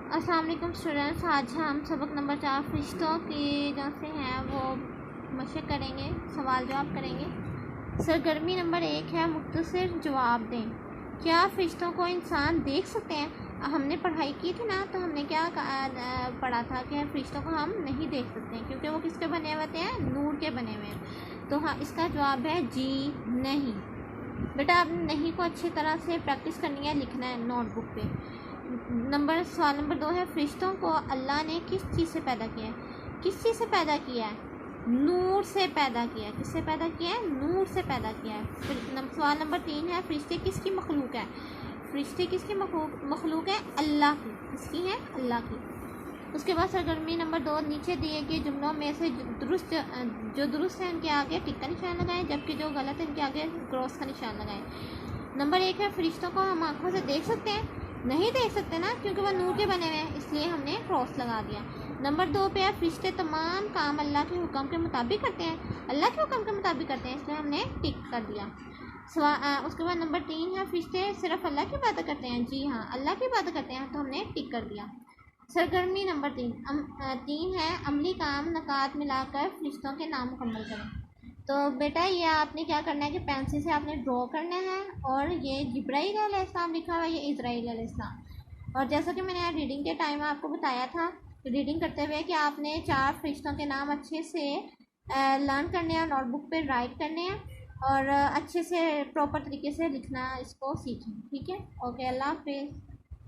السلام علیکم اسٹوڈنٹس، آج ہم سبق نمبر 4 فرشتوں کی جو سے ہیں وہ مشق کریں گے، سوال جواب کریں گے۔ سرگرمی نمبر 1 ہے مختصر جواب دیں۔ کیا فرشتوں کو انسان دیکھ سکتے ہیں؟ ہم نے پڑھائی کی تھی نا، تو ہم نے کیا پڑھا تھا کہ فرشتوں کو ہم نہیں دیکھ سکتے ہیں کیونکہ وہ کس کے بنے ہوئے ہیں؟ نور کے بنے ہوئے ہیں۔ تو ہاں، اس کا جواب ہے جی نہیں۔ بیٹا آپ نے نہیں کو اچھی طرح سے پریکٹس کرنی ہے، لکھنا ہے نوٹ بک پہ۔ سوال نمبر 2 ہے فرشتوں کو اللہ نے کس چیز سے پیدا کیا ہے؟ کس چیز سے پیدا کیا ہے؟ نور سے پیدا کیا ہے۔ کس سے پیدا کیا ہے؟ نور سے پیدا کیا ہے۔ سوال نمبر 3 ہے فرشتے کس کی مخلوق ہے؟ فرشتے کس کی مخلوق ہے؟ اللہ کی۔ کس کی ہے؟ اللہ کی۔ اس کے بعد سرگرمی نمبر 2، نیچے دیے گئے جملوں میں سے جو درست ہے ان کے آگے ٹک کا نشان لگائیں، جبکہ جو غلط ہے ان کے آگے کراس کا نشان لگائیں۔ نمبر 1 ہے فرشتوں کو ہم آنکھوں سے دیکھ سکتے ہیں؟ نہیں دیکھ سکتے نا، کیونکہ وہ نور کے بنے ہوئے ہیں، اس لیے ہم نے کراس لگا دیا۔ نمبر 2 پہ ہے فرشتے تمام کام اللہ کے حکم کے مطابق کرتے ہیں؟ اللہ کے حکم کے مطابق کرتے ہیں، اس لیے ہم نے ٹک کر دیا۔ اس کے بعد نمبر 3 ہے فرشتے صرف اللہ کی عبادت کرتے ہیں؟ جی ہاں، اللہ کی عبادت کرتے ہیں، تو ہم نے ٹک کر دیا۔ سرگرمی نمبر 3 ہے عملی کام نکات ملا کر فرشتوں کے نام مکمل کریں۔ تو بیٹا یہ آپ نے کیا کرنا ہے کہ پینسل سے آپ نے ڈرا کرنا ہے، اور یہ جبرائیل علیہ السلام لکھا ہوا ہے، یہ اسرائیل علیہ السلام۔ اور جیسا کہ میں نے ریڈنگ کے ٹائم آپ کو بتایا تھا، ریڈنگ کرتے ہوئے کہ آپ نے 4 فرشتوں کے نام اچھے سے لرن کرنے ہیں، نوٹ بک پہ رائٹ کرنے ہیں، اور اچھے سے پراپر طریقے سے لکھنا اس کو سیکھیں، ٹھیک ہے؟ اوکے، اللہ حافظ۔